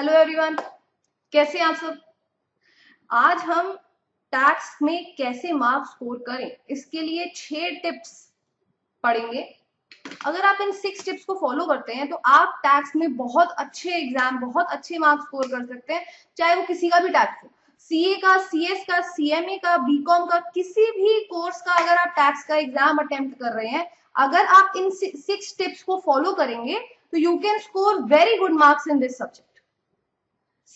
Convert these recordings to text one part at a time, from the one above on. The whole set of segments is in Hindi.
हेलो एवरीवन, कैसे हैं आप सब। आज हम टैक्स में कैसे मार्क्स स्कोर करें इसके लिए 6 टिप्स पढ़ेंगे। अगर आप इन 6 टिप्स को फॉलो करते हैं तो आप टैक्स में बहुत अच्छे एग्जाम, बहुत अच्छे मार्क्स स्कोर कर सकते हैं, चाहे वो किसी का भी टैक्स हो, सीए का, सीएस का, सीएमए का, बीकॉम का, किसी भी कोर्स का। अगर आप टैक्स का एग्जाम अटेम्प्ट कर रहे हैं, अगर आप इन 6 टिप्स को फॉलो करेंगे तो you can score very good marks in this subject.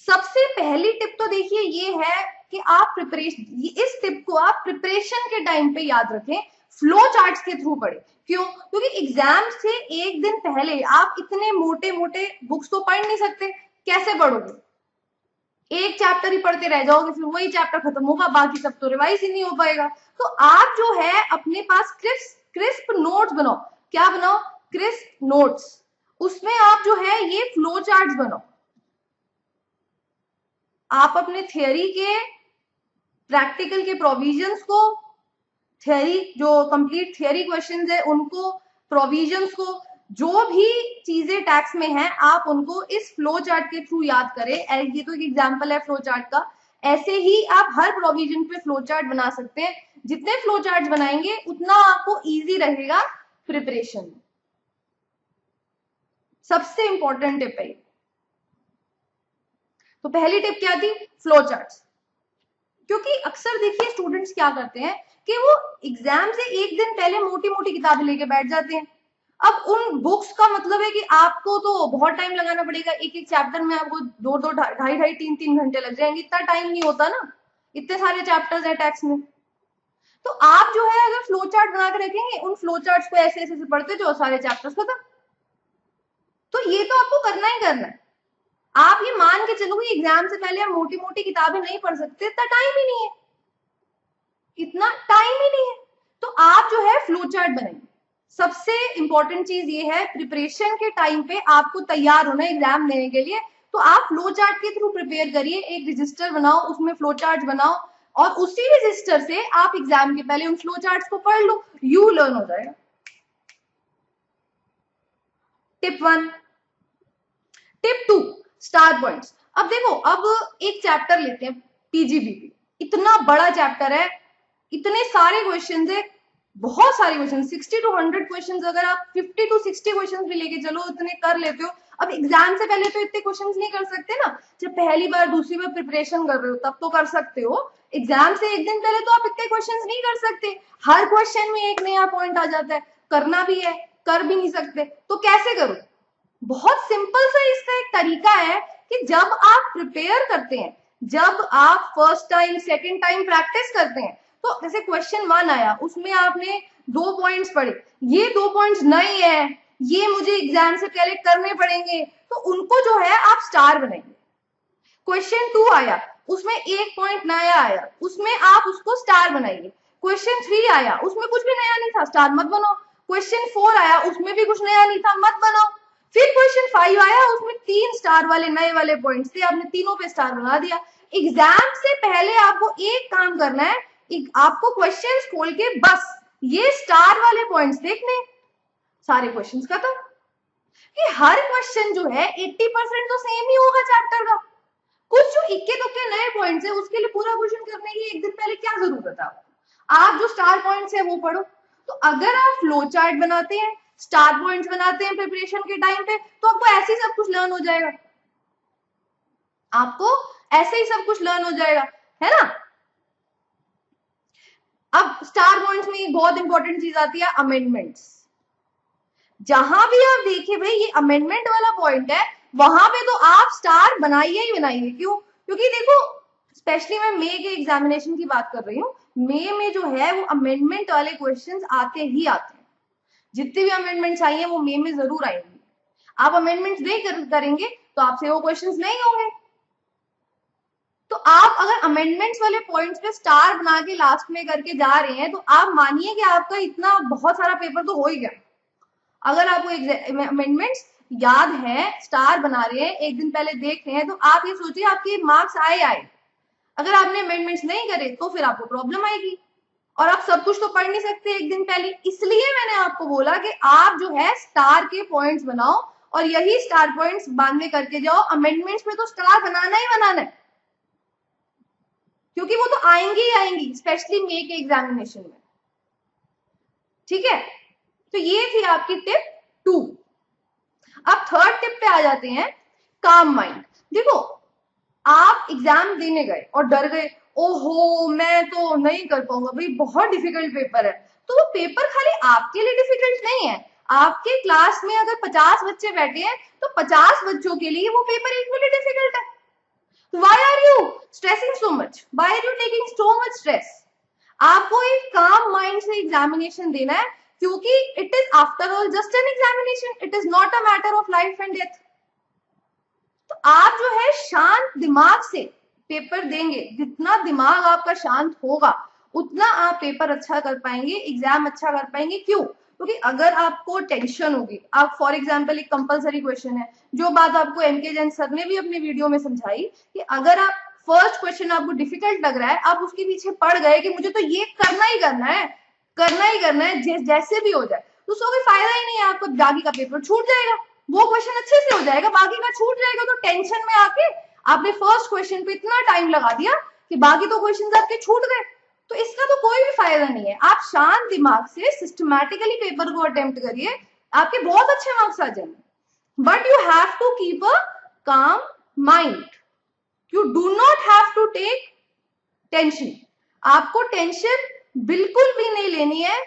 सबसे पहली टिप तो देखिए ये है कि आप इस टिप को आप प्रिपरेशन के टाइम पे याद रखें, फ्लो चार्ट्स के थ्रू पढ़े। क्यों? क्योंकि एग्जाम से एक दिन पहले आप इतने मोटे मोटे बुक्स तो पढ़ नहीं सकते। कैसे पढ़ोगे? एक चैप्टर ही पढ़ते रह जाओगे, फिर वही चैप्टर खत्म होगा, बाकी सब तो रिवाइज ही नहीं हो पाएगा। तो आप जो है अपने पास क्रिस्प नोट्स बनाओ। क्या बनाओ? Crisp notes. उसमें आप जो है ये फ्लो चार्ट्स बनाओ। आप अपने थियरी के, प्रैक्टिकल के प्रोविजंस को, थियरी जो कंप्लीट थियरी क्वेश्चंस है उनको, प्रोविजंस को, जो भी चीजें टैक्स में हैं आप उनको इस फ्लो चार्ट के थ्रू याद करें। ये तो एक एग्जांपल है फ्लो चार्ट का। ऐसे ही आप हर प्रोविजन पे फ्लो चार्ट बना सकते हैं। जितने फ्लो चार्ट बनाएंगे उतना आपको इजी रहेगा प्रिपरेशन। सबसे इंपॉर्टेंट टिप है। तो पहली टिप क्या थी? Flow charts. क्योंकि अक्सर देखिए स्टूडेंट्स क्या करते हैं कि वो एग्जाम से एक दिन पहले मोटी मोटी किताबें लेके बैठ जाते हैं। अब उन बुक्स का मतलब है कि आपको तो बहुत टाइम लगाना पड़ेगा, एक एक चैप्टर में आपको 2-2, 2.5-2.5, 3-3 घंटे लग जाएंगे। इतना टाइम नहीं होता ना, इतने सारे चैप्टर्स है टैक्स में। तो आप जो है अगर फ्लो चार्ट बना के रखेंगे, उन फ्लो चार्ट्स को ऐसे ऐसे पढ़ते जो सारे चैप्टर्स खत्म। तो ये तो आपको करना ही करना है। आप ये मान के चलो कि एग्जाम से पहले आप मोटी मोटी किताबें नहीं पढ़ सकते, इतना टाइम ही नहीं है, इतना टाइम ही नहीं है। तो आप जो है फ्लो चार्ट बनाएंगे। सबसे इंपॉर्टेंट चीज ये है, प्रिपरेशन के टाइम पे आपको तैयार होना है एग्जाम देने के लिए, तो आप फ्लो चार्ट के थ्रू प्रिपेयर करिए। एक रजिस्टर बनाओ, उसमें फ्लो चार्ट बनाओ, और उसी रजिस्टर से आप एग्जाम के पहले उन फ्लो चार्ट्स को पढ़ लो, यू लर्न हो जाएगा। टिप 1। Tip 2, star points. अब देखो, अब एक चैप्टर लेते हैं पीजीबीपी। इतना बड़ा चैप्टर है, इतने सारे क्वेश्चन है, बहुत सारे क्वेश्चन, 60 to 100 क्वेश्चन। अगर आप 50 to 60 क्वेश्चन भी लेके चलो, इतने कर लेते हो। अब एग्जाम से पहले तो इतने क्वेश्चन नहीं कर सकते ना। जब पहली बार, दूसरी बार प्रिपरेशन कर रहे हो तब तो कर सकते हो। एग्जाम से एक दिन पहले तो आप इतने क्वेश्चन नहीं कर सकते। हर क्वेश्चन में एक नया पॉइंट आ जाता है, करना भी है, कर भी नहीं सकते। तो कैसे करो? बहुत सिंपल सा इसका एक तरीका है कि जब आप प्रिपेयर करते हैं, जब आप first time, second time practice करते हैं, तो जैसे क्वेश्चन 1 आया, उसमें आपने 2 पॉइंट्स पढ़े, ये 2 पॉइंट्स नए हैं, ये मुझे एग्जाम से पहले करने पड़ेंगे, तो उनको जो है आप स्टार बनाएंगे। क्वेश्चन 2 आया, उसमें 1 पॉइंट नया आया, उसमें आप उसको स्टार बनाइए। क्वेश्चन 3 आया, उसमें कुछ भी नया नहीं था, स्टार मत बनाओ। क्वेश्चन 4 आया, उसमें भी कुछ नया नहीं था, मत बनाओ। फिर क्वेश्चन 5 आया, उसमें 3 स्टार वाले नए वाले पॉइंट्स थे, आपने तीनों पे स्टार बना दिया। एग्जाम से पहले आपको एक काम करना है, आपको क्वेश्चंस खोल के बस ये स्टार वाले पॉइंट्स देखने, सारे क्वेश्चंस खत्म। ये हर क्वेश्चन जो है 80% तो सेम ही होगा चैप्टर का। कुछ जो इक्के दुक्के नए पॉइंट्स है उसके लिए पूरा क्वेश्चन करने की एक दिन पहले क्या जरूरत है? आप जो स्टार पॉइंट्स है वो पढ़ो। तो अगर आप फ्लो चार्ट बनाते हैं, स्टार पॉइंट्स बनाते हैं प्रिपरेशन के टाइम पे, तो आपको ऐसे ही सब कुछ लर्न हो जाएगा। आपको ऐसे ही सब कुछ लर्न हो जाएगा, है ना। अब स्टार पॉइंट्स में बहुत इंपॉर्टेंट चीज आती है, अमेंडमेंट्स। जहां भी आप देखिए भाई ये अमेंडमेंट वाला पॉइंट है, वहां पे तो आप स्टार बनाइए ही बनाइए। क्यों? क्योंकि देखो, स्पेशली मैं मे के एग्जामिनेशन की बात कर रही हूँ, मे में जो है वो अमेंडमेंट वाले क्वेश्चंस आते ही आते हैं। जितने भी अमेंडमेंट्स आई हैं वो मे में जरूर आएंगे। आप अमेंडमेंट्स नहीं करेंगे तो आपसे वो क्वेश्चंस नहीं होंगे। तो आप अगर अमेंडमेंट्स वाले पॉइंट्स पे स्टार बना के लास्ट में करके जा रहे हैं, तो आप मानिए कि आपका इतना बहुत सारा पेपर तो हो ही गया। अगर आपको अमेंडमेंट्स याद है, स्टार बना रहे हैं, एक दिन पहले देख रहे हैं, तो आप ये सोचिए आपके मार्क्स आए। अगर आपने अमेंडमेंट्स नहीं करे तो फिर आपको प्रॉब्लम आएगी, और आप सब कुछ तो पढ़ नहीं सकते एक दिन पहले। इसलिए मैंने आपको बोला कि आप जो है स्टार के पॉइंट्स बनाओ और यही स्टार पॉइंट्स बाद में करके जाओ। अमेंडमेंट्स में तो स्टार बनाना ही बनाना है, क्योंकि वो तो आएंगी ही आएंगी, स्पेशली मे के एग्जामिनेशन में। ठीक है, तो ये थी आपकी टिप 2। अब थर्ड टिप पे आ जाते हैं, काम माइंड। देखो, आप एग्जाम देने गए और डर गए, ओहो मैं तो नहीं कर पाऊंगा भाई, बहुत डिफिकल्ट पेपर है। तो वो पेपर खाली आपके लिए डिफिकल्ट नहीं है, आपके क्लास में अगर 50 बच्चे बैठे हैं तो 50 बच्चों के लिए वो पेपर इक्वली डिफिकल्ट है। Why are you stressing so much? Why are you taking so much stress? आपको एक काम माइंड से एग्जामिनेशन देना है, क्योंकि it is after all just an examination, it is not a matter of life and death. तो आप जो है शांत दिमाग से पेपर देंगे, जितना दिमाग आपका शांत होगा उतना आप पेपर अच्छा कर पाएंगे, एग्जाम अच्छा कर पाएंगे। क्यों? क्योंकि अगर आपको टेंशन होगी, आप फॉर एग्जाम्पल एक कंपलसरी क्वेश्चन है, जो बात आपको एमके जैन सर ने भी अपने वीडियो में समझाई कि अगर आप फर्स्ट क्वेश्चन आपको डिफिकल्ट लग रहा है, आप उसके पीछे पड़ गए कि मुझे तो ये करना ही करना है, करना ही करना है, जैसे भी हो जाए, तो उसका कोई फायदा ही नहीं है, आपको बाकी का पेपर छूट जाएगा। वो क्वेश्चन अच्छे से हो जाएगा, बाकी का छूट जाएगा। तो टेंशन में आके आपने फर्स्ट क्वेश्चन पे इतना टाइम लगा दिया कि बाकी तो क्वेश्चंस आपके छूट गए, तो इसका तो कोई भी फायदा नहीं है। आप शांत दिमाग से सिस्टमैटिकली पेपर को अटेम्प्ट करिए, आपके बहुत अच्छे मार्क्स आ जाएंगे। But you have to keep a calm mind, you do not have to take tension. आपको टेंशन बिल्कुल भी नहीं लेनी है,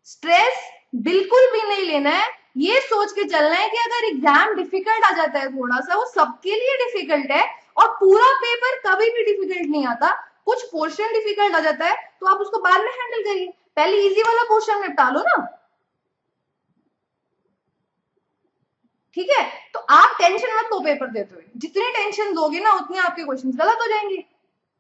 स्ट्रेस बिल्कुल भी नहीं लेना है। ये सोच के चलना है कि अगर एग्जाम डिफिकल्ट आ जाता है थोड़ा सा, वो सबके लिए डिफिकल्ट है, और पूरा पेपर कभी भी डिफिकल्ट नहीं आता। कुछ पोर्शन डिफिकल्ट आ जाता है तो आप उसको बाद में हैंडल करिए, पहले इजी वाला पोर्शन निपटा लो ना। ठीक है, तो आप टेंशन मत लो पेपर देते हुए, जितनी टेंशन दोगे ना उतने आपके क्वेश्चंस गलत हो जाएंगे।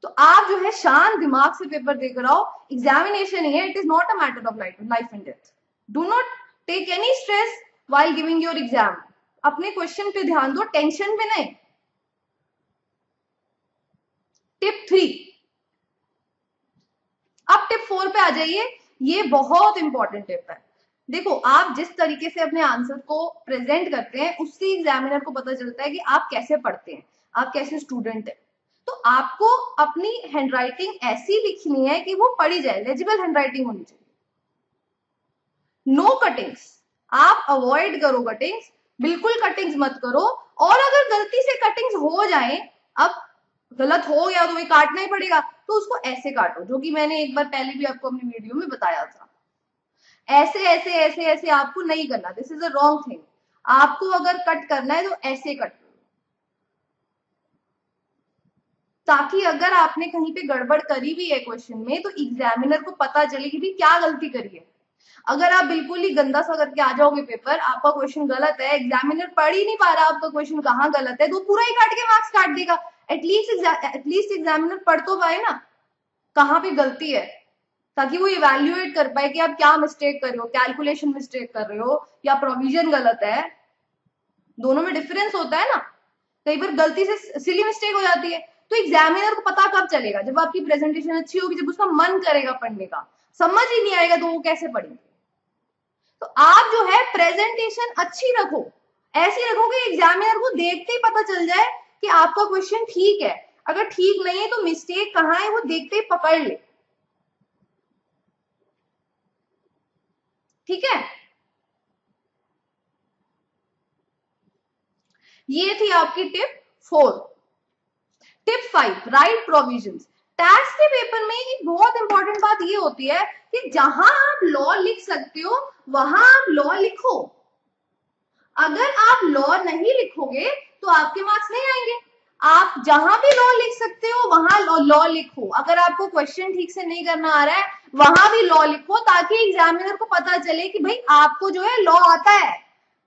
तो आप जो है शांत दिमाग से पेपर देकर आओ, एग्जामिनेशन ही है, it is not a matter of life and death. Do not take any stress while giving your exam. अपने क्वेश्चन पे ध्यान दो, टेंशन पे नहीं। टिप 3। अब टिप 4 पे आ जाइए, ये बहुत इंपॉर्टेंट टिप है। देखो, आप जिस तरीके से अपने आंसर को प्रेजेंट करते हैं उससे एग्जामिनर को पता चलता है कि आप कैसे पढ़ते हैं, आप कैसे स्टूडेंट है। तो आपको अपनी हैंडराइटिंग ऐसी लिखनी है कि वो पढ़ी जाए, लेजिबल हैंडराइटिंग होनी चाहिए। नो कटिंग्स, आप अवॉइड करो कटिंग्स, बिल्कुल कटिंग्स मत करो। और अगर गलती से कटिंग्स हो जाए, अब गलत हो गया तो वही काटना ही पड़ेगा, तो उसको ऐसे काटो, जो कि मैंने एक बार पहले भी आपको अपनी वीडियो में बताया था। ऐसे ऐसे ऐसे ऐसे आपको नहीं करना, this is a wrong thing. आपको अगर कट करना है तो ऐसे कट करो, ताकि अगर आपने कहीं पे गड़बड़ करी भी है क्वेश्चन में तो एग्जामिनर को पता चले कि भी क्या गलती करी है। अगर आप बिल्कुल ही गंदा सा करके आ जाओगे पेपर, आपका क्वेश्चन गलत है, एग्जामिनर पढ़ ही नहीं पा रहा आपका क्वेश्चन कहाँ गलत है, तो पूरा ही काट के मार्क्स काट देगा। एटलीस्ट एग्जामिनर पढ़ तो पाए ना कहाँ पे गलती है, ताकि वो इवैल्यूएट कर पाए कि आप क्या मिस्टेक कर रहे हो, कैलकुलेशन मिस्टेक कर रहे हो या प्रोविजन गलत है। दोनों में डिफरेंस होता है ना, कई बार गलती से सिली मिस्टेक हो जाती है। तो एग्जामिनर को पता कब चलेगा? जब आपकी प्रेजेंटेशन अच्छी होगी, जब उसका मन करेगा पढ़ने का। समझ ही नहीं आएगा तो वो कैसे पढ़ेंगे? तो आप जो है प्रेजेंटेशन अच्छी रखो, ऐसी रखो कि एग्जामिनर को देखते ही पता चल जाए कि आपका क्वेश्चन ठीक है। अगर ठीक नहीं है तो मिस्टेक कहाँ है वो देखते ही पकड़ ले। ठीक है, ये थी आपकी tip 4। Tip 5, right provisions. Tax के पेपर में एक बहुत इंपॉर्टेंट बात ये होती है कि जहां आप लॉ लिख सकते हो वहां आप लॉ लिखो। अगर आप लॉ नहीं लिखोगे तो आपके मार्क्स नहीं आएंगे। आप जहां भी लॉ लिख सकते हो वहां लॉ लिखो। अगर आपको क्वेश्चन ठीक से नहीं करना आ रहा है वहां भी लॉ लिखो, ताकि एग्जामिनर को पता चले कि भाई आपको जो है लॉ आता है।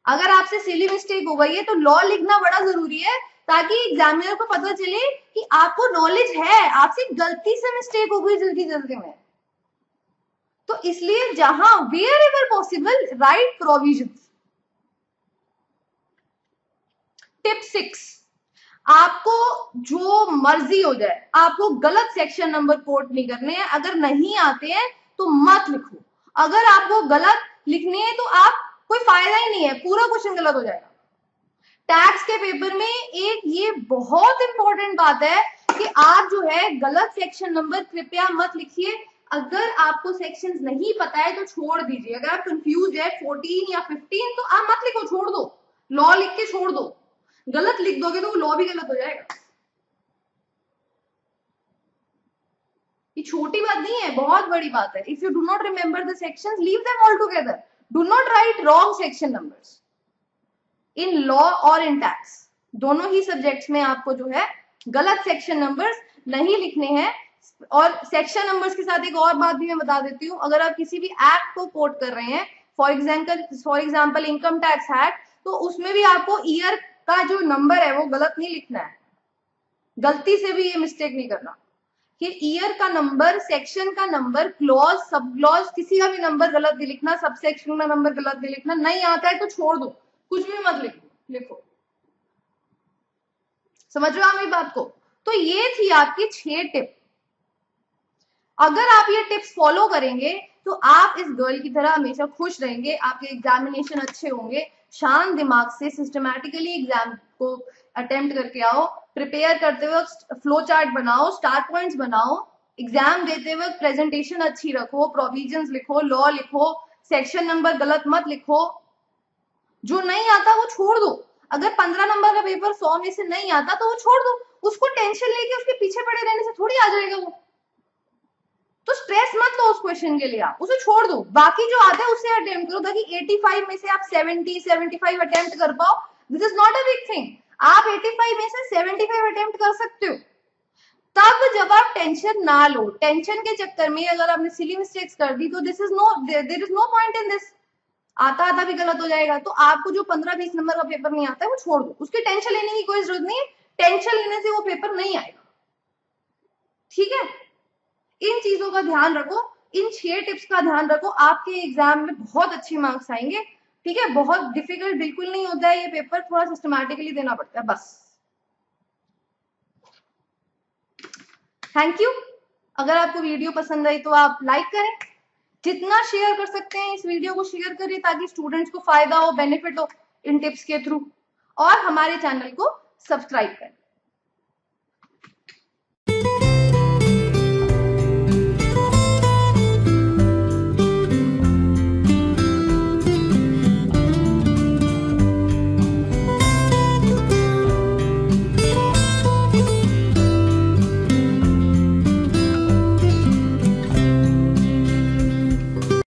अगर आपसे सिली मिस्टेक हो गई है तो लॉ लिखना बड़ा जरूरी है, ताकि एग्जामिनर को पता चले कि आपको नॉलेज है, आपसे गलती से मिस्टेक हो गई जल्दी जल्दी में। तो इसलिए जहां wherever possible write provisions. Tip 6, आपको जो मर्जी हो जाए, आपको गलत सेक्शन नंबर कोट नहीं करने हैं। अगर नहीं आते हैं तो मत लिखो। अगर आपको गलत लिखने हैं तो आप कोई फायदा ही नहीं है, पूरा क्वेश्चन गलत हो जाएगा। टैक्स के पेपर में एक ये बहुत इंपॉर्टेंट बात है कि आप जो है गलत सेक्शन नंबर कृपया मत लिखिए। अगर आपको सेक्शंस नहीं पता है तो छोड़ दीजिए। अगर आप कंफ्यूज है 14 या 15 तो आप मत लिखो, छोड़ दो, लॉ लिख के छोड़ दो। गलत लिख दोगे तो वो लॉ भी गलत हो जाएगा। ये छोटी बात नहीं है, बहुत बड़ी बात है। If you do not remember the sections, leave them all together. Do not right wrong section numbers in law और इन टैक्स। दोनों ही सब्जेक्ट्स में आपको जो है गलत सेक्शन नंबर्स नहीं लिखने हैं। और सेक्शन नंबर्स के साथ एक और बात भी मैं बता देती हूँ, अगर आप किसी भी एक्ट को कोट कर रहे हैं, for example income tax act, तो उसमें भी आपको ईयर का जो नंबर है वो गलत नहीं लिखना है। गलती से भी ये मिस्टेक नहीं करना कि ईयर का नंबर, सेक्शन का नंबर, क्लॉज, सब क्लॉज, किसी का भी नंबर गलत नहीं लिखना, सब सेक्शन का नंबर गलत नहीं लिखना। नहीं आता है तो छोड़ दो, कुछ भी मत लिखो। समझ रहे हो आप मेरी बात को? तो ये थी आपकी 6 टिप। अगर आप ये टिप्स फॉलो करेंगे तो आप इस गर्ल की तरह हमेशा खुश रहेंगे, आपके एग्जामिनेशन अच्छे होंगे। शांत दिमाग से सिस्टमैटिकली एग्जाम को अटेम्प्ट करके आओ। प्रिपेयर करते वक्त फ्लो चार्ट बनाओ, स्टार पॉइंट्स बनाओ। एग्जाम देते वक्त प्रेजेंटेशन अच्छी रखो, प्रोविजंस लिखो, लॉ लिखो, सेक्शन नंबर गलत मत लिखो। जो नहीं आता वो छोड़ दो। अगर 15 नंबर का पेपर 100 में से नहीं आता तो वो छोड़ दो। उसको टेंशन लेके उसके पीछे पड़े रहने से थोड़ी आ जाएगा वो। तो स्ट्रेस मत लो उस क्वेश्चन के लिए, आप उसे छोड़ दो। बाकी जो आता है उससे अटेम्प्ट करो, ताकि 85 में से आप 75 अटेम्प्ट कर पाओ। This is not a big thing. आप 85 में से 75 अटेम्प्ट कर सकते हो। तब जब आप टेंशन ना लो, टेंशन के चक्कर में अगर आपने सिली मिस्टेक्स कर दी तो there is no point in this. आता भी गलत हो जाएगा। तो आपको जो 15-20 नंबर का पेपर नहीं आता है वो छोड़ दो, उसकी टेंशन लेने की कोई जरूरत नहीं है। टेंशन लेने से वो पेपर नहीं आएगा, ठीक है? इन चीजों का ध्यान रखो, इन 6 टिप्स का ध्यान रखो, आपके एग्जाम में बहुत अच्छे मार्क्स आएंगे, ठीक है? बहुत डिफिकल्ट बिल्कुल नहीं होता है ये पेपर, थोड़ा सिस्टमैटिकली देना पड़ता है बस। Thank you. अगर आपको वीडियो पसंद आई तो आप लाइक करें, जितना शेयर कर सकते हैं इस वीडियो को शेयर करिए, ताकि स्टूडेंट्स को फायदा हो, बेनिफिट हो इन टिप्स के थ्रू। और हमारे चैनल को सब्सक्राइब करें।